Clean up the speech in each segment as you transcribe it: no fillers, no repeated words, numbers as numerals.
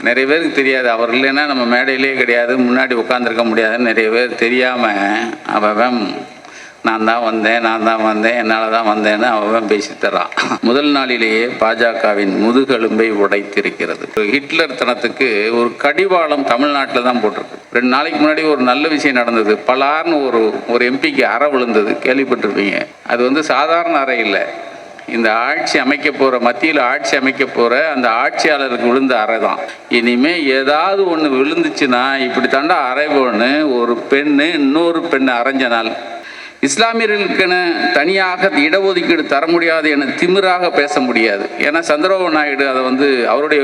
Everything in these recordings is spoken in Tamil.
நிறைய பேருக்கு தெரியாது. அவர் இல்லைன்னா நம்ம மேடையிலே கிடையாது, முன்னாடி உட்காந்துருக்க முடியாதுன்னு நிறைய பேர் தெரியாமல் அவன் நான் தான் வந்தேன் என்னால் தான் வந்தேன்னு அவன் பேசி தரான். முதல் நாளிலேயே பாஜகவின் முதுகெலும்பை உடைத்திருக்கிறது. ஹிட்லர் தனத்துக்கு ஒரு கடிவாளம் தமிழ்நாட்டில் தான் போட்டிருக்கு. 2 நாளைக்கு முன்னாடி ஒரு நல்ல விஷயம் நடந்தது. பலார்னு ஒரு எம்பிக்கு அறை விழுந்தது, கேள்விப்பட்டிருப்பீங்க. அது சாதாரண அறை இல்லை, இந்த ஆட்சி அமைக்க போகிற, மத்தியில் ஆட்சி அமைக்க போகிற அந்த ஆட்சியாளருக்கு விழுந்த அறை தான். இனிமே ஏதாவது ஒன்று விழுந்துச்சுன்னா இப்படி தாண்டா அறைவோன்னு ஒரு பெண்ணு இன்னொரு பெண்ணை அரைஞ்ச நாள். இஸ்லாமியர்களுக்கென தனியாக இடஒதுக்கீடு தர முடியாது என திமிராக பேச முடியாது. ஏன்னா சந்திரபாபு நாயுடு அதை அவருடைய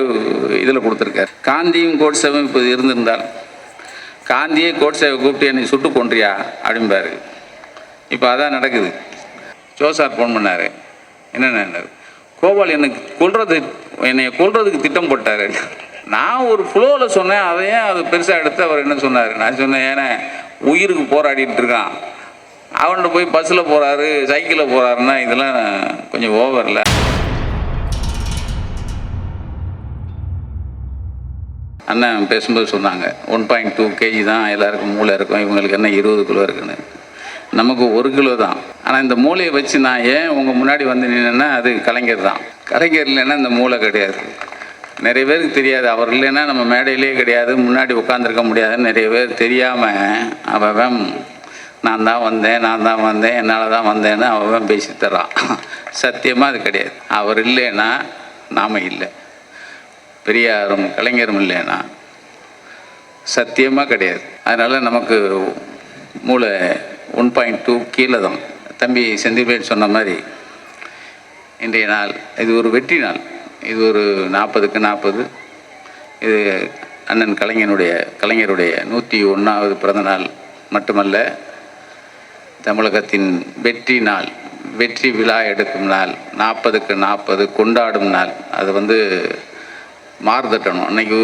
இதில் கொடுத்துருக்காரு. காந்தியும் கோட்சேவும் இப்போ இருந்திருந்தால் காந்தியே கோட்சேவை கூப்பிட்டு என்னை சுட்டு கொன்றியா அப்படிம்பாரு. இப்போ அதான் நடக்குது. ஜோசார் ஃபோன் பண்ணார், என்னென்ன கோபால் என்னை கொல்றதுக்கு திட்டம் போட்டார். நான் ஒரு ஃப்ளோவில் சொன்னேன், அதையே அது பெருசாக எடுத்து அவர் என்ன சொன்னார். நான் சொன்னேன், ஏன்னா உயிருக்கு போராடிட்டு இருக்கான், அவன்கிட்ட போய் பஸ்ஸில் போகிறாரு சைக்கிளில் போகிறாருன்னா இதெல்லாம் கொஞ்சம் ஓவரில். அண்ணன் பேசும்போது சொன்னாங்க 1.2 kg தான் எல்லாருக்கும் மூளை இருக்கும், இவங்களுக்கு என்ன 20 கிலோ இருக்குன்னு. நமக்கு 1 கிலோ தான். ஆனால் இந்த மூளையை வச்சு நான் ஏன் உங்கள் முன்னாடி நின்னா அது கலைஞர் தான். கலைஞர் இல்லைன்னா இந்த மூளை கிடையாது. நிறைய பேருக்கு தெரியாது. அவர் இல்லைன்னா நம்ம மேடையிலே கிடையாது, முன்னாடி உட்காந்துருக்க முடியாதுன்னு நிறைய பேர் தெரியாமல் அவன் நான் தான் வந்தேன் என்னால் தான் வந்தேன்னு அவன் பேசி தரான். சத்தியமாக அது கிடையாது. அவர் இல்லைன்னா நாம் இல்லை, பெரியாரும் கலைஞரும் இல்லைன்னா சத்தியமாக கிடையாது. அதனால் நமக்கு மூளை 1.2 கீழே தான். தம்பி செந்தில்வேல் சொன்ன மாதிரி இன்றைய நாள் இது ஒரு வெற்றி நாள். இது ஒரு 40க்கு 40. இது அண்ணன் கலைஞருடைய 101வது பிறந்த நாள் மட்டுமல்ல, தமிழகத்தின் வெற்றி நாள், வெற்றி விழா எடுக்கும் நாள், 40க்கு 40 கொண்டாடும் நாள். அது மாறுதட்டணும். அன்னைக்கு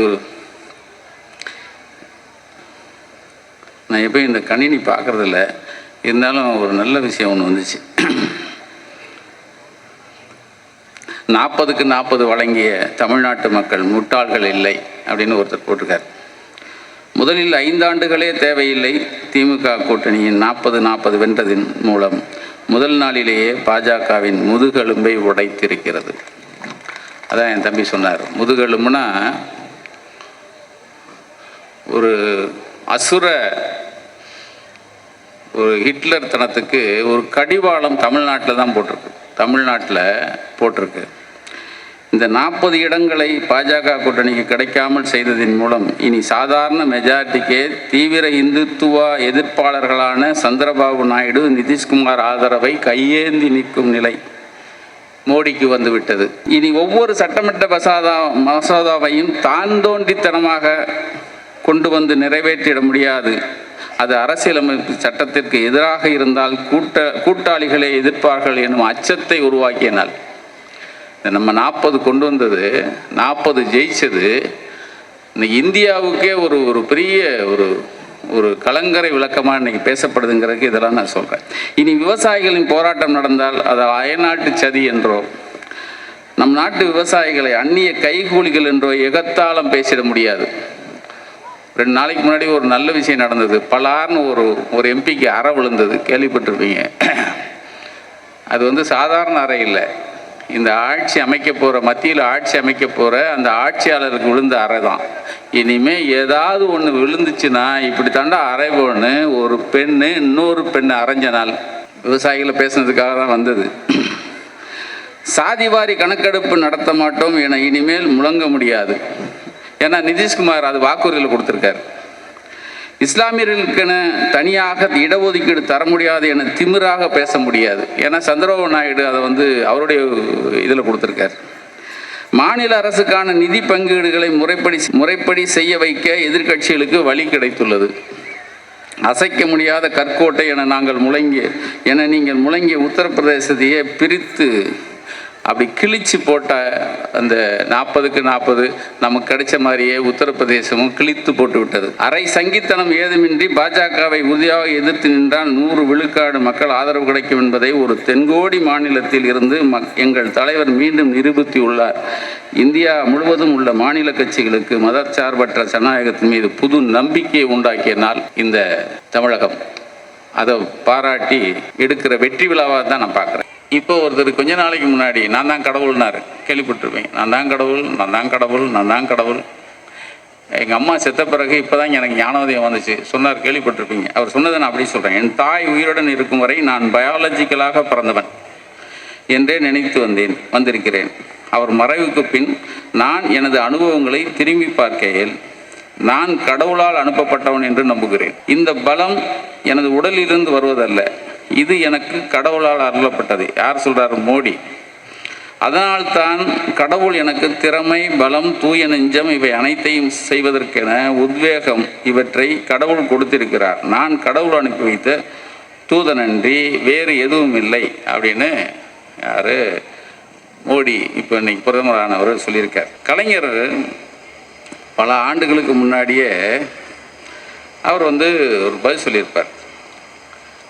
நான் எப்பயும் இந்த கணினி பார்க்குறதில்ல, இருந்தாலும் ஒரு நல்ல விஷயம் ஒன்று வந்துச்சு. 40க்கு 40 வழங்கிய தமிழ்நாட்டு மக்கள் முட்டாள்கள் இல்லை அப்படின்னு ஒருத்தர் போட்டிருக்கார். முதலில் 5 ஆண்டுகளே தேவையில்லை. திமுக கூட்டணியின் 40-40 வென்றதின் மூலம் முதல் நாளிலேயே பாஜகவின் முதுகெலும்பை உடைத்திருக்கிறது. அதான் என் தம்பி சொன்னார். முதுகெலும்புனா ஒரு அசுர ஒரு ஹிட்லர் தனத்துக்கு ஒரு கடிவாளம் தமிழ்நாட்டில் தான் போட்டிருக்கு. இந்த 40 இடங்களை பாஜக கூட்டணிக்கு கிடைக்காமல் செய்ததின் மூலம் இனி சாதாரண மெஜாரிட்டிக்கே தீவிர இந்துத்துவ எதிர்ப்பாளர்களான சந்திரபாபு நாயுடு, நிதிஷ்குமார் ஆதரவை கையேந்தி நிற்கும் நிலை மோடிக்கு வந்துவிட்டது. இனி ஒவ்வொரு சட்டமன்ற மசோதாவையும் தான் தோன்றித்தனமாக கொண்டு நிறைவேற்றிட முடியாது. அது அரசியலமைப்பு சட்டத்திற்கு எதிராக இருந்தால் கூட்டாளிகளை எதிர்ப்பார்கள் எனும் அச்சத்தை உருவாக்கியனால் நம்ம 40 கொண்டு வந்தது, 40 ஜெயிச்சது இன்னைக்கு இந்தியாவுக்கே ஒரு பெரிய ஒரு கலங்கரை விளக்கமாக இன்னைக்கு பேசப்படுதுங்கிறதுக்கு இதெல்லாம் நான் சொல்கிறேன். இனி விவசாயிகளின் போராட்டம் நடந்தால் அதை அயல்நாட்டு சதி என்றோ, நம் நாட்டு விவசாயிகளை அந்நிய கைகூலிகள் என்றோ எகத்தாளம் பேசிட முடியாது. 2 நாளைக்கு முன்னாடி ஒரு நல்ல விஷயம் நடந்தது. பலார்னு ஒரு எம்பிக்கு அறை விழுந்தது, கேள்விப்பட்டிருப்பீங்க. அது சாதாரண அறை இல்லை, இந்த ஆட்சி அமைக்க போகிற, மத்தியில் ஆட்சி அமைக்க போகிற அந்த ஆட்சியாளருக்கு விழுந்த அறை தான். இனிமே ஏதாவது ஒன்று விழுந்துச்சுன்னா இப்படி தாண்டா அறைவோன்னு ஒரு பெண்ணு இன்னொரு பெண்ணை அரைஞ்ச நாள். விவசாயிகளை பேசுனதுக்காக தான் வந்தது. சாதிவாரி கணக்கெடுப்பு நடத்த மாட்டோம் என இனிமேல் முழங்க முடியாது. ஏன்னா நிதிஷ்குமார் அது வாக்குறுதியில் கொடுத்துருக்காரு. இஸ்லாமியர்களுக்கென தனியாக இடஒதுக்கீடு தர முடியாது என திமிராக பேச முடியாது. ஏன்னா சந்திரபாபு நாயுடு அதை அவருடைய இதில் கொடுத்துருக்கார். மாநில அரசுக்கான நிதி பங்கீடுகளை முறைப்படி செய்ய வைக்க எதிர்க்கட்சிகளுக்கு வழி கிடைத்துள்ளது. அசைக்க முடியாத கற்கோட்டை என நீங்கள் முழங்கிய உத்தரப்பிரதேசத்தையே பிரித்து அப்படி கிழிச்சு போட்ட அந்த 40க்கு 40 நமக்கு கிடைச்ச மாதிரியே உத்தரப்பிரதேசமும் கிழித்து போட்டு விட்டது. அரை சங்கித்தனம் ஏதுமின்றி பாஜகவை உறுதியாக எதிர்த்து நின்றால் 100 விழுக்காடு மக்கள் ஆதரவு கிடைக்கும் என்பதை ஒரு தென்கோடி மாநிலத்தில் இருந்து எங்கள் தலைவர் மீண்டும் நிரூபித்துள்ளார். இந்தியா முழுவதும் உள்ள மாநில கட்சிகளுக்கு மதச்சார்பற்ற ஜனநாயகத்தின் மீது புது நம்பிக்கையை உண்டாக்கிய நாள் இந்த தமிழகம். அதை பாராட்டி எடுக்கிற வெற்றி விழாவாக தான் நான் பார்க்குறேன். இப்போ ஒருத்தர் கொஞ்ச நாளைக்கு முன்னாடி நான் தான் கடவுள்னாரு, கேள்விப்பட்டிருப்பேன். நான் தான் கடவுள், நான் தான் கடவுள், நான் தான் கடவுள். எங்கள் அம்மா செத்த பிறகு இப்போ தான் எனக்கு ஞானோதயம் வந்துச்சு சொன்னார், கேள்விப்பட்டிருப்பீங்க. அவர் சொன்னதை நான் அப்படி சொல்கிறேன். என் தாய் உயிருடன் இருக்கும் வரை நான் பயாலஜிக்கலாக பிறந்தவன் என்றே நினைத்து வந்திருக்கிறேன். அவர் மறைவுக்கு பின் நான் எனது அனுபவங்களை திரும்பி பார்க்கையில் நான் கடவுளால் அனுப்பப்பட்டவன் என்று நம்புகிறேன். இந்த பலம் எனது உடலிலிருந்து வருவதல்ல, இது எனக்கு கடவுளால் அருளப்பட்டது. யார் சொல்றாரு? மோடி. அதனால்தான் கடவுள் எனக்கு திறமை, பலம், தூய நெஞ்சம் இவை அனைத்தையும் செய்வதற்கென உத்வேகம் இவற்றை கடவுள் கொடுத்திருக்கிறார். நான் கடவுள் அனுப்பி வைத்த தூதனன்றி வேறு எதுவும் இல்லை அப்படின்னு யாரு? மோடி இப்போ இன்னைக்கு பிரதமரானவர் சொல்லியிருக்கார். கலைஞர் பல ஆண்டுகளுக்கு முன்னாடியே அவர் ஒரு பதில் சொல்லியிருப்பார்.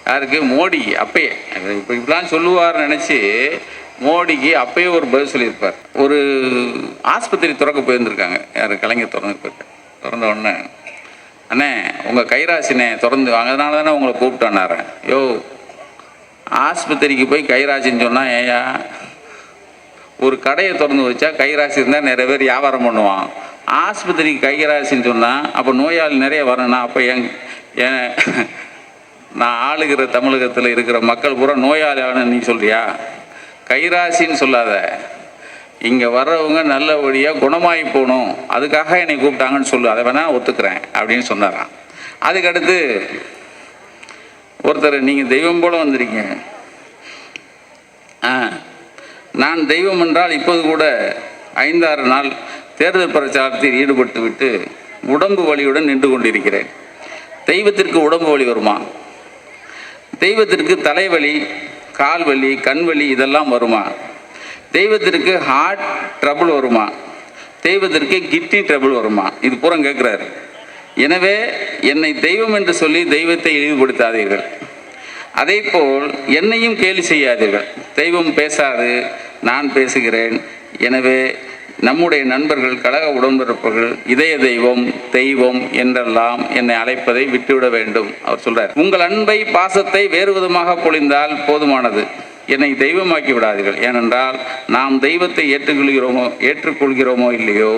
யாருக்கு? மோடி. அப்பயே இப்போ இப்படிலாம் சொல்லுவார்னு நினச்சி மோடிக்கு அப்பயே ஒரு பதில் சொல்லியிருப்பார். ஒரு ஆஸ்பத்திரி திறக்க போயிருந்துருக்காங்க. யார்? கலைஞர் திறந்த உடனே, அண்ணே உங்கள் கைராசினே திறந்து வாங்க, அதனால தானே உங்களை கூப்பிட்டானாரு. யோ, ஆஸ்பத்திரிக்கு போய் கைராசின்னு சொன்னால் ஏயா? ஒரு கடையை திறந்து வச்சா கைராசி இருந்தால் நிறைய பேர் வியாபாரம் பண்ணுவான். ஆஸ்பத்திரிக்கு கைராசின்னு சொன்னால் அப்போ நோயாளி நிறைய வரணும்னா அப்போ நான் ஆளுகிற தமிழகத்தில் இருக்கிற மக்கள் பூரா நோயாளியான நீ சொல்றியா? கைராசின்னு சொல்லாத. இங்கே வர்றவங்க நல்லபடியாக குணமாகி போகணும், அதுக்காக என்னை கூப்பிட்டாங்கன்னு சொல்லு, அதை வேணால் ஒத்துக்கிறேன் அப்படின்னு சொன்னாராம். அதுக்கடுத்து ஒருத்தர், நீங்கள் தெய்வம் போல வந்திருக்கீங்க. நான் தெய்வம் என்றால் இப்போது கூட 5-6 நாள் தேர்தல் பிரச்சாரத்தில் ஈடுபட்டு விட்டு உடம்பு வலியுடன் நின்று கொண்டிருக்கிறேன். தெய்வத்திற்கு உடம்பு வலி வருமா? தெய்வத்திற்கு தலைவலி, கால்வலி, கண்வலி இதெல்லாம் வருமா? தெய்வத்திற்கு ஹார்ட் ட்ரபிள் வருமா? தெய்வத்திற்கு கிட்னி ட்ரபிள் வருமா? இது பூரா கேட்குறாரு. எனவே என்னை தெய்வம் என்று சொல்லி தெய்வத்தை இழிவுபடுத்தாதீர்கள். அதே போல் என்னையும் கேலி செய்யாதீர்கள். தெய்வம் பேசாது, நான் பேசுகிறேன். எனவே நம்முடைய நண்பர்கள், கழக உடன்பிறப்புகள் இதய தெய்வம், தெய்வம் என்றெல்லாம் என்னை அழைப்பதை விட்டுவிட வேண்டும். அவர் சொல்றார், உங்கள் அன்பை, பாசத்தை வேறு விதமாக பொழிந்தால் போதுமானது. என்னை தெய்வமாக்கி விடாதீர்கள். ஏனென்றால் நாம் தெய்வத்தை ஏற்றுக்கொள்கிறோமோ இல்லையோ,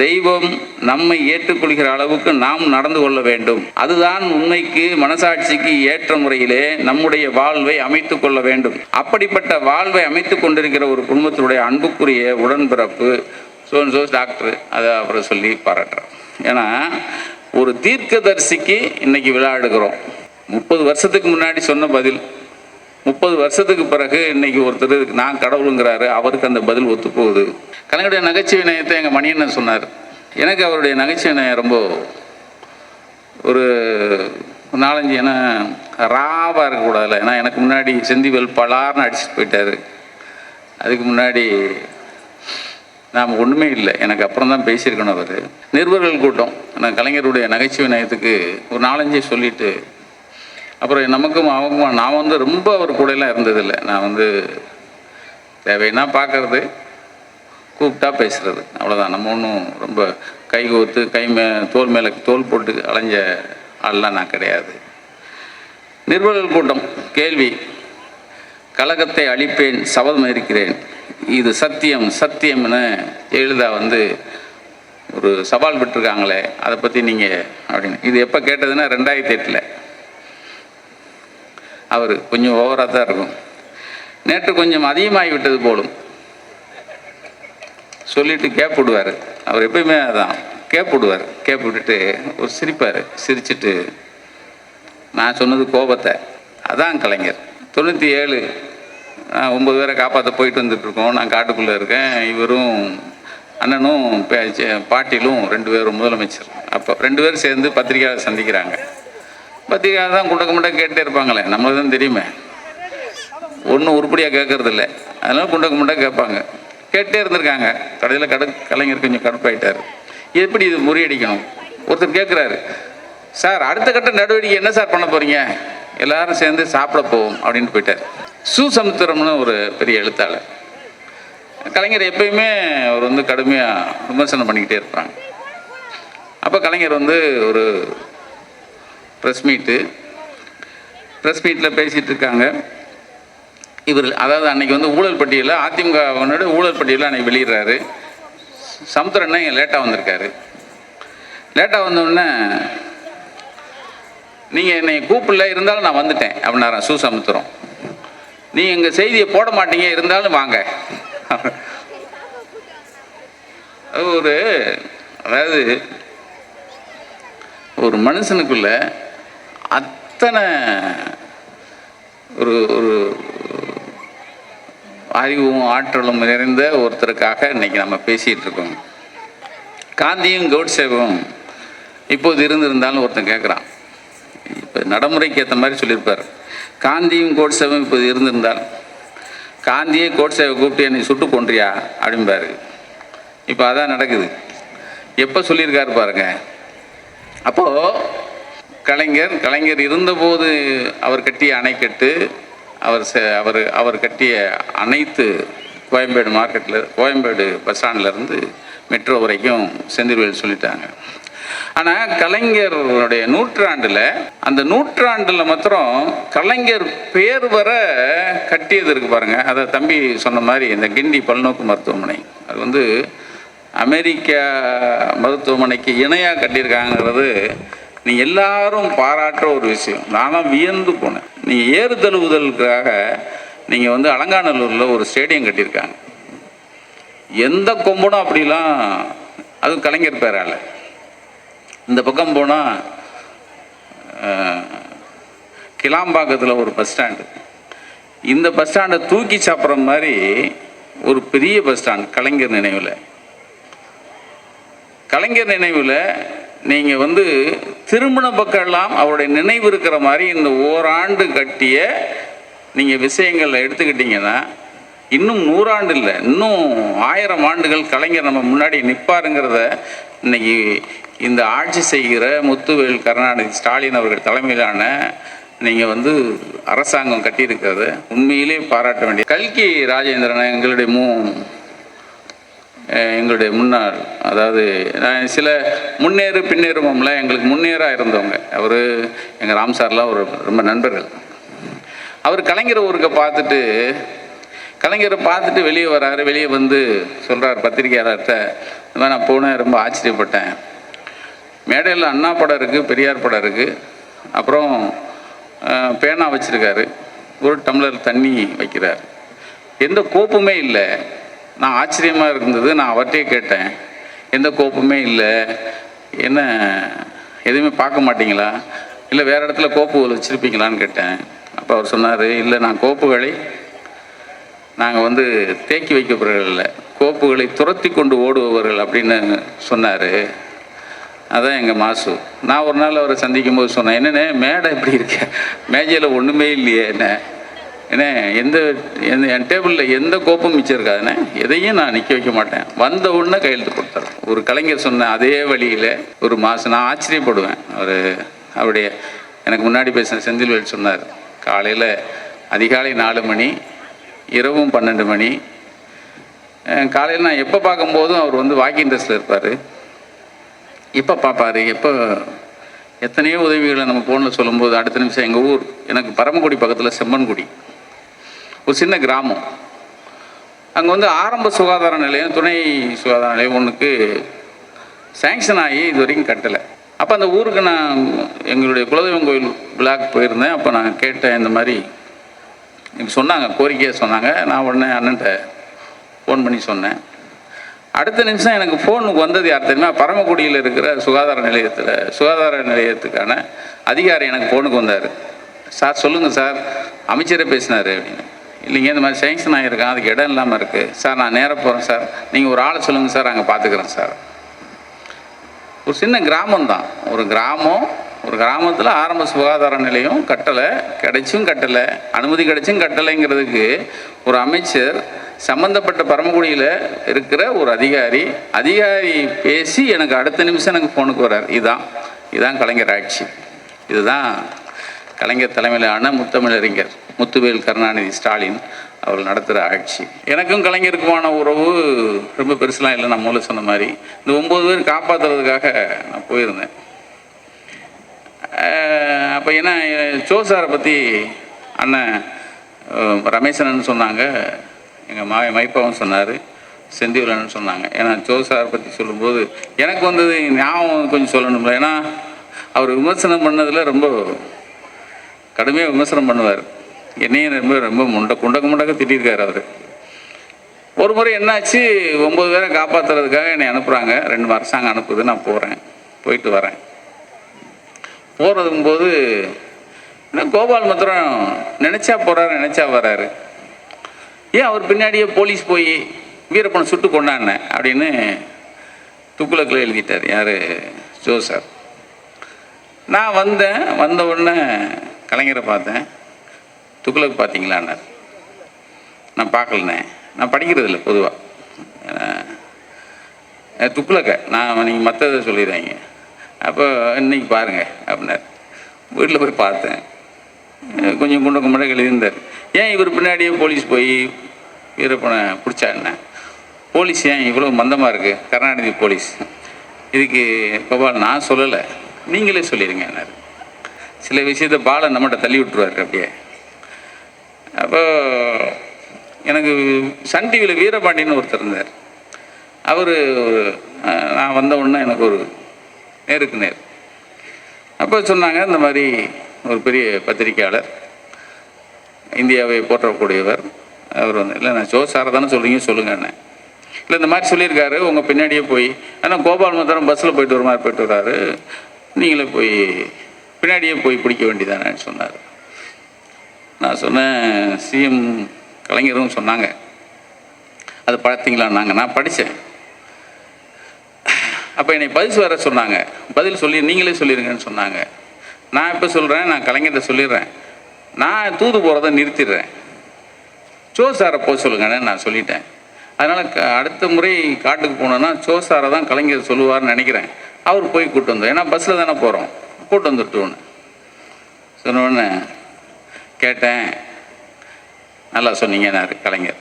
தெய்வம் நம்மை ஏற்றுக்கொள்கிற அளவுக்கு நாம் நடந்து கொள்ள வேண்டும். அதுதான் உண்மைக்கு, மனசாட்சிக்கு ஏற்ற முறையிலே நம்முடைய வாழ்வை அமைத்து கொள்ள வேண்டும். அப்படிப்பட்ட வாழ்வை அமைத்து கொண்டிருக்கிற ஒரு குடும்பத்தினுடைய அன்புக்குரிய உடன்பிறப்பு டாக்டர் அதை அவரை சொல்லி பாராட்டுறோம். ஏன்னா ஒரு தீர்க்கதரிசிக்கு இன்னைக்கு விழா எடுக்கிறோம். 30 வருஷத்துக்கு முன்னாடி சொன்ன பதில் 30 வருஷத்துக்கு பிறகு இன்னைக்கு ஒருத்தர் நான் கடவுளுங்கிறாரு, அவருக்கு அந்த பதில் ஒத்து போகுது. கலைஞருடைய நகைச்சுவை நயத்தை எங்கள் மணியண்ணன் சொன்னார். எனக்கு அவருடைய நகைச்சுவை நயம் ரொம்ப ஒரு 4-5 ஏன்னா ராவாக இருக்கக்கூடாதுல்ல. ஏன்னா எனக்கு முன்னாடி செந்திவேல் பலார்னு அடிச்சுட்டு போயிட்டார். அதுக்கு முன்னாடி நாம் ஒன்றுமே இல்லை, எனக்கு அப்புறம் தான் பேசியிருக்கணும். அவர் நிருபர்கள் கூட்டம், நான் கலைஞருடைய நகைச்சுவை நயத்துக்கு ஒரு 4-5 சொல்லிவிட்டு அப்புறம் நமக்கும் அவங்களும் நான் ரொம்ப அவர் கூடலாம் இருந்ததில்லை. நான் தேவைன்னா பார்க்கறது, கூப்பிட்டா பேசுகிறது, அவ்வளோதான். நம்ம ஒன்றும் ரொம்ப கை கோர்த்து தோல் மேலே தோல் போட்டு அலைஞ்ச ஆள்லாம் நான் கிடையாது. நிருபர்கள் கூட்டம் கேள்வி, கழகத்தை அழிப்பேன் சபதம் இருக்கிறேன், இது சத்தியம் சத்தியம்னு எழுத ஒரு சவால் விட்டுருக்காங்களே, அதை பற்றி நீங்கள் அப்படின்னு. இது எப்போ கேட்டதுன்னா 2008. அவர் கொஞ்சம் ஓவராக தான் இருக்கும். நேற்று கொஞ்சம் அதிகமாகி விட்டது போலும் சொல்லிட்டு கேப் விடுவார். அவர் எப்பயுமே அதான் கேப் விடுவார். கேப் விட்டுட்டு ஒரு சிரிப்பார். சிரிச்சுட்டு நான் சொன்னது கோபத்தை, அதான் கலைஞர். 97 9 பேரை காப்பாற்ற போயிட்டு வந்துட்டுருக்கோம். நான் காட்டுக்குள்ளே இருக்கேன். இவரும் அண்ணனும் பாட்டிலும் 2 பேரும் முதலமைச்சர். அப்போ 2 பேரும் சேர்ந்து பத்திரிகையாளர் சந்திக்கிறாங்க. பத்திரிகையாளர் தான் குண்டக்க மட்டும் கேட்டே இருப்பாங்களே, நம்மளுக்கு தான் தெரியுமே. ஒன்றும் உருப்படியாக கேட்கறதில்ல. அதனால குண்டக்க முண்டை கேட்பாங்க. கேட்டே இருந்திருக்காங்க. கடையில் கலைஞர் கொஞ்சம் கடுப்பாயிட்டார். எப்படி இது முறியடிக்கணும்? ஒருத்தர் கேட்குறாரு, சார் அடுத்த கட்ட நடவடிக்கை என்ன சார் பண்ண போகிறீங்க? எல்லாரும் சேர்ந்து சாப்பிட போவோம் அப்படின்ட்டு போயிட்டார். சு. சமுத்திரம்னு ஒரு பெரிய எழுத்தாளர். கலைஞர் எப்பயுமே அவர் வந்து கடுமையாக விமர்சனம் பண்ணிக்கிட்டே இருப்பாங்க. அப்போ கலைஞர் வந்து ஒரு ப்ரெஸ் மீட்டில் பேசிகிட்டு இருக்காங்க. இவர் அதாவது அன்றைக்கி வந்து ஊழல் பட்டியலில் அதிமுகவினோட ஊழல் பட்டியலில் அன்றைக்கி வெளியிடுறாரு. சமுத்திரன்னா இங்கே லேட்டாக வந்திருக்காரு. லேட்டாக வந்தோடனே நீங்கள் என்னை கூப்பிடல, இருந்தாலும் நான் வந்துட்டேன் அப்படின்னாரான் சு. சமுத்திரம். நீ எங்கள் செய்தியை போட மாட்டீங்க, இருந்தாலும் வாங்க. அதாவது ஒரு மனுஷனுக்குள்ள அத்தனை ஒரு அறிவும் ஆற்றலும் நிறைந்த ஒருத்தருக்காக இன்னைக்கு நம்ம பேசிகிட்டு இருக்கோம். காந்தியும் கோட்சேவும் இப்போது இருந்திருந்தாலும் ஒருத்தன் கேட்குறான். இப்போ நடைமுறைக்கு ஏற்ற மாதிரி சொல்லியிருப்பார். காந்தியும் கோட்சேவும் இப்போது இருந்திருந்தால் காந்தியே கோட்சேவை கூப்பிட்டு என்னை சுட்டு கொன்றியா அப்படிம்பாரு. இப்போ அதான் நடக்குது. எப்போ சொல்லியிருக்காரு பாருங்க. அப்போது கலைஞர் இருந்தபோது அவர் கட்டிய அணைக்கட்டு, அவர் கட்டிய அனைத்து கோயம்பேடு பஸ் ஸ்டாண்ட்லேருந்து மெட்ரோ வரைக்கும் செந்தில்வேல் சொல்லிட்டாங்க. ஆனால் கலைஞருடைய அந்த நூற்றாண்டில் மாத்திரம் கலைஞர் பேர் வர கட்டியது இருக்கு பாருங்க. அதை தம்பி சொன்ன மாதிரி இந்த கிண்டி பல்நோக்கு மருத்துவமனை, அது வந்து அமெரிக்கா மருத்துவமனைக்கு இணையாக கட்டியிருக்காங்கிறது நீங்கள் எல்லாரும் பாராட்டுற ஒரு விஷயம். நானும் வியந்து போனேன். நீங்கள் ஏறுதழுவுதலுக்காக நீங்கள் வந்து அலங்காநல்லூரில் ஒரு ஸ்டேடியம் கட்டியிருக்காங்க. எந்த கொம்பனும் அப்படிலாம், அதுவும் கலைஞர் பேரால். இந்த பக்கம் போனால் கிளாம்பாக்கத்தில் ஒரு பஸ் ஸ்டாண்டு, இந்த பஸ் ஸ்டாண்டை தூக்கி சாப்பிட்ற மாதிரி ஒரு பெரிய பஸ் ஸ்டாண்ட் கலைஞர் நினைவில் நீங்கள் வந்து திருமண பக்கம்லாம் அவருடைய நினைவு இருக்கிற மாதிரி இந்த ஓராண்டு கட்டிய நீங்கள் விஷயங்களை எடுத்துக்கிட்டிங்கன்னா இன்னும் 100 ஆண்டு இல்லை, இன்னும் 1000 ஆண்டுகள் கலைஞர் நம்ம முன்னாடி நிற்பாருங்கிறத இன்னைக்கு இந்த ஆட்சி செய்கிற முத்துவேல் கருணாநிதி ஸ்டாலின் அவர்கள் தலைமையிலான நீங்கள் வந்து அரசாங்கம் கட்டியிருக்கிறத உண்மையிலே பாராட்ட வேண்டிய. கல்கி ராஜேந்திரன் எங்களுடைய முன்னாள், அதாவது சில முன்னேறு பின்னேறுவோம்ல, எங்களுக்கு முன்னேறாக இருந்தவங்க. அவர் எங்கள் ராம் சார்லாம் ஒரு ரொம்ப நண்பர்கள். அவர் கலைஞரை பார்த்துட்டு வெளியே வராரு. வெளியே வந்து சொல்கிறார் பத்திரிகையாளர்கிட்ட, இந்த மாதிரி நான் போனேன், ரொம்ப ஆச்சரியப்பட்டேன். மேடையில் அண்ணா படம் இருக்குது, பெரியார் படம் இருக்குது, அப்புறம் பேனா வச்சுருக்காரு, ஒரு டம்ளர் தண்ணி வைக்கிறார், எந்த கோப்புமே இல்லை. நான் ஆச்சரியமாக இருந்தது. நான் அவர்கிட்டே கேட்டேன், எந்த கோப்புமே இல்லை, என்ன எதுவுமே பார்க்க மாட்டிங்களா, இல்லை வேறு இடத்துல கோப்புகள் வச்சுருப்பீங்களான்னு கேட்டேன். அப்போ அவர் சொன்னார், இல்லை நான் கோப்புகளை நாங்கள் வந்து தேக்கி வைக்கப்படுறவர்கள் இல்லை, கோப்புகளை துரத்தி கொண்டு ஓடுபவர்கள் அப்படின்னு சொன்னார். அதான் எங்கள் மாசு. நான் ஒரு நாள் அவரை சந்திக்கும் போது சொன்னேன், என்னண்ணே மேடை எப்படி இருக்க, மேஜையில் ஒன்றுமே இல்லையே, ஏன்னா என் டேபிளில் எந்த கோப்பும் மிச்சம் இருக்காதுண்ணே, எதையும் நான் நிற்க வைக்க மாட்டேன், வந்த உடனே கையெழுத்து கொடுத்தாரு. ஒரு கலைஞர் சொன்ன அதே வழியில் ஒரு மாதம் நான் ஆச்சரியப்படுவேன். அவருடைய எனக்கு முன்னாடி பேசின செந்தில்வேல் சொன்னார், காலையில் அதிகாலை 4 மணி, இரவும் 12 மணி. காலையில் நான் எப்போ பார்க்கும்போதும் அவர் வந்து வாக்கிங் ட்ரெஸ்ஸில் இருப்பார். எப்போ பார்ப்பார், எத்தனையோ உதவிகளை நம்ம ஃபோனில் சொல்லும்போது அடுத்த நிமிஷம் எங்கள் ஊர், எனக்கு பரமக்குடி பக்கத்தில் செம்மன்குடி, ஒரு சின்ன கிராமம். அங்கே வந்து ஆரம்ப சுகாதார நிலையம், துணை சுகாதார நிலையம் ஒன்றுக்கு சேங்ஷன் ஆகி இது வரைக்கும் கட்டலை. அப்போ அந்த ஊருக்கு நான் எங்களுடைய குலதெய்வம் கோயில் விழாக்கு போயிருந்தேன். அப்போ நான் கேட்டேன், இந்த மாதிரி எனக்கு சொன்னாங்க, கோரிக்கையாக சொன்னாங்க. நான் உடனே அண்ணன்ட்ட ஃபோன் பண்ணி சொன்னேன். அடுத்த நிமிஷம் எனக்கு ஃபோனுக்கு வந்தது யார் தெரியுமா, பரமக்குடியில் இருக்கிற சுகாதார நிலையத்துக்கான அதிகாரி எனக்கு ஃபோனுக்கு வந்தார். சார் சொல்லுங்கள் சார், அமைச்சரே பேசினார் அப்படின்னு. இல்லைங்க, இந்த மாதிரி சேங்ஷன் ஆகியிருக்கான், அதுக்கு இடம் இல்லாமல் இருக்குது சார், நான் நேராக போகிறேன் சார், நீங்கள் ஒரு ஆளை சொல்லுங்கள் சார், அங்கே பார்த்துக்குறேன் சார். ஒரு சின்ன கிராமம்தான், ஒரு கிராமம், ஒரு கிராமத்தில் ஆரம்ப சுகாதார நிலையம் கட்டலை, கட்டலை, அனுமதி கிடைச்சும் கட்டலைங்கிறதுக்கு ஒரு அமைச்சர் சம்மந்தப்பட்ட பரமக்குடியில் இருக்கிற ஒரு அதிகாரி பேசி எனக்கு அடுத்த நிமிஷம் எனக்கு ஃபோனுக்கு வர்றார். இதுதான் கலைஞர் ஆட்சி. இதுதான் கலைஞர் தலைமையிலான முத்தமிழறிஞர் முத்துவேல் கருணாநிதி ஸ்டாலின் அவர்கள் நடத்துகிற ஆட்சி. எனக்கும் கலைஞருக்குமான உறவு ரொம்ப பெருசுலாம் இல்லை. நான் முதல்ல சொன்ன மாதிரி இந்த 9 பேர் காப்பாற்றுறதுக்காக நான் போயிருந்தேன். அப்போ என்ன சோசாரை பற்றி அண்ணன் ரமேசனன்னு சொன்னாங்க, எங்கள் மைப்பாவும் சொன்னார், செந்திவலன்னு சொன்னாங்க. ஏன்னா சோசாரை பற்றி சொல்லும்போது எனக்கு வந்தது ஞாபகம் கொஞ்சம் சொல்லணும்ல. ஏன்னா அவர் விமர்சனம் பண்ணதில் ரொம்ப கடுமையாக விமர்சனம் பண்ணுவார். என்னையும் ரொம்ப முண்டக்க திட்டிருக்கார் அவர். ஒரு முறை என்னாச்சு, 9 பேரை காப்பாற்றுறதுக்காக என்னை அனுப்புகிறாங்க. 2 அரசாங்கம் அனுப்புது. நான் போயிட்டு வரேன். போகிறதுக்கும்போது என்ன கோபால் மாத்திரம் நினச்சா போகிறாரு, நினச்சா வர்றாரு. ஏன் அவர் பின்னாடியே போலீஸ் போய் வீரப்பனை சுட்டு கொண்டாடினேன் அப்படின்னு துக்குலக்கில் எழுதிட்டார். யார்? ஜோசார். நான் வந்த உடனே கலைஞரை பார்த்தேன். துக்குலக் பார்த்தீங்களான்னார். நான் பார்க்கலண்ணே, நான் படிக்கிறது இல்லை பொதுவாக. துக்குலக்க நீங்கள் மற்றதை சொல்லிடுறாங்க. அப்போ இன்னைக்கு பாருங்கள் அப்படின்னார். வீட்டில் போய் பார்த்தேன். கொஞ்சம் குண்டை எழுதியிருந்தார். ஏன் இவர் பின்னாடியே போலீஸ் போய் வீரப்பனை பிடிச்சா என்ன? போலீஸ் ஏன் இவ்வளோ மந்தமாக இருக்குது? கருணாநிதி போலீஸ். இதுக்கு கோபால் நான் சொல்லலை, நீங்களே சொல்லிடுங்க என்னார். சில விஷயத்தை பாலை நம்மகிட்ட தள்ளி விட்டுருவார் அப்படியே. அப்போ எனக்கு சன் டிவியில் வீரபாண்டின்னு ஒருத்தர் இருந்தார். அவர் நான் வந்த உடனே எனக்கு ஒரு நேருக்கு நேர். அப்போ சொன்னாங்க, இந்த மாதிரி ஒரு பெரிய பத்திரிக்கையாளர், இந்தியாவை போற்றக்கூடியவர், அவர் இல்லை நான் ஜோசாரை தானே சொல்லுங்கண்ணே. இல்லை இந்த மாதிரி சொல்லியிருக்காரு, உங்கள் பின்னாடியே போய், ஆனால் கோபால் மாத்திரம் பஸ்ஸில் போயிட்டு வர மாதிரி போயிட்டு வர்றாரு, நீங்களே போய் பின்னாடியே போய் பிடிக்க வேண்டியதானேன்னு சொன்னார். நான் சொன்னேன், சிஎம் கலைஞரும் சொன்னாங்க, அது பார்த்தீங்களான்னாங்க. நான் படித்தேன். அப்போ என்னை பதில் வர சொன்னாங்க. பதில் நீங்களே சொல்லிடுங்கன்னு சொன்னாங்க. நான் இப்போ சொல்கிறேன், நான் கலைஞர்கிட்ட சொல்லிடுறேன், நான் தூது போகிறத நிறுத்திடுறேன், சோசாரை போக சொல்லுங்கன்னு நான் சொல்லிட்டேன். அதனால் அடுத்த முறை காட்டுக்கு போனோன்னா சோசாரை தான் கலைஞர் சொல்லுவார்னு நினைக்கிறேன். அவர் போய் கூப்பிட்டு வந்தோம். ஏன்னா பஸ்ஸில் தானே போகிறோம், கூப்பிட்டு வந்துட்டோன்னு சொன்னோடனே கேட்டேன். நல்லா சொன்னீங்கன்னாரு கலைஞர்.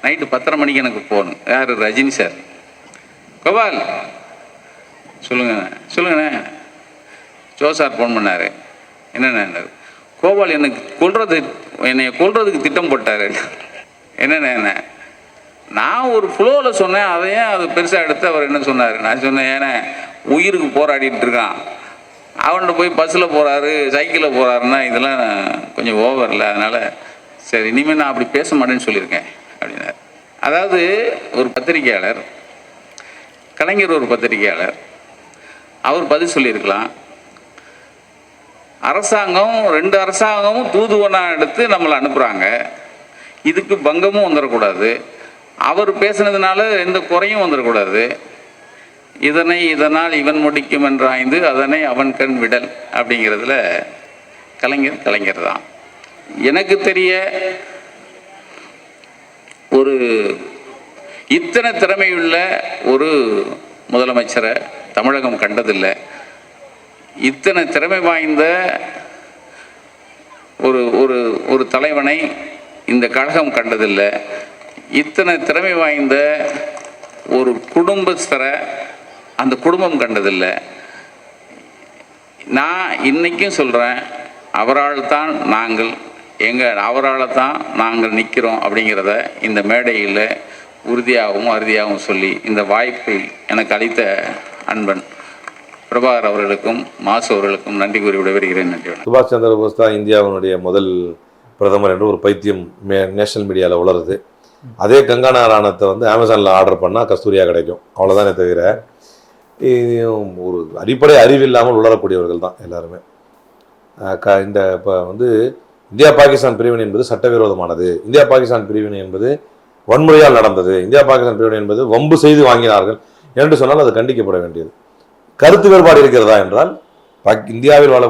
நைட்டு 10:30 மணிக்கு எனக்கு போகணும். யார்? ரஜினி சார். கோபால் சொல்லுங்கண்ணே. ஜோசார் ஃபோன் பண்ணார். என்னென்ன? கோபால் என்னை கொல்றதுக்கு திட்டம் போட்டார். என்னென்ன? நான் ஒரு ஃப்ளோவில் சொன்னேன், அதையே அது பெருசாக எடுத்து அவர் என்ன சொன்னார். நான் சொன்னேன், ஏன்னா உயிருக்கு போராடிட்டு இருக்கான், அவன்கிட்ட போய் பஸ்ஸில் போகிறாரு, சைக்கிளில் போகிறாருன்னா இதெல்லாம் கொஞ்சம் ஓவர் இல்லை, அதனால் சரி இனிமேல் நான் அப்படி பேச மாட்டேன்னு சொல்லியிருக்கேன் அப்படின்னாரு. அதாவது ஒரு பத்திரிகையாளர், கலைஞர் ஒரு பத்திரிகையாளர், அவர் பதில் சொல்லியிருக்கலாம். அரசாங்கம் 2 அரசாங்கமும் தூதுவனா எடுத்து நம்மளை அனுப்புகிறாங்க, இதுக்கு பங்கமும் வந்துடக்கூடாது, அவர் பேசுனதுனால எந்த குறையும் வந்துடக்கூடாது, இதனால் இவன் முடிக்கும் என்றாய்ந்து அதனை அவன் கண் விடல் அப்படிங்கிறதுல கலைஞர் தான். எனக்கு தெரிய ஒரு இத்தனை திறமையுள்ள ஒரு முதலமைச்சரை தமிழகம் கண்டதில்லை. இத்தனை திறமை வாய்ந்த ஒரு தலைவனை இந்த கழகம் கண்டதில்லை. இத்தனை திறமை வாய்ந்த ஒரு குடும்பஸ்தரை அந்த குடும்பம் கண்டதில்லை. நான் இன்னைக்கும் சொல்கிறேன், அவரால் தான் நாங்கள் நிற்கிறோம் அப்படிங்கிறத இந்த மேடையில் உறுதியாகவும் அறுதியாகவும் சொல்லி இந்த வாய்ப்பை எனக்கு அளித்த அன்பன் பிரபாகர் அவர்களுக்கும் மாசு அவர்களுக்கும் நன்றி கூறி விடைபெறுகிறேன். நன்றி. சுபாஷ் சந்திர போஸ் தான் இந்தியாவினுடைய முதல் பிரதமர் என்று ஒரு பைத்தியம் நேஷனல் மீடியாவில் உளருது. அதே கங்கானா ராணத்தை வந்து அமேசானில் ஆர்டர் பண்ணால் கஸ்தூரியா கிடைக்கும், அவ்வளோதானே தவிர ஒரு அடிப்படை அறிவில்லாமல் உளரக்கூடியவர்கள் தான் எல்லாருமே. இந்த இப்போ வந்து இந்தியா பாகிஸ்தான் பிரிவினை என்பது சட்டவிரோதமானது, இந்தியா பாகிஸ்தான் பிரிவினை என்பது வன்முறையால் நடந்தது, இந்தியா பாகிஸ்தான் பிரிவினை என்பது வம்பு செய்து வாங்கினார்கள் என்று சொன்னால் அது கண்டிக்கப்பட வேண்டியது. கருத்து வேறுபாடு இருக்கிறதா என்றால் இந்தியாவில் வாழ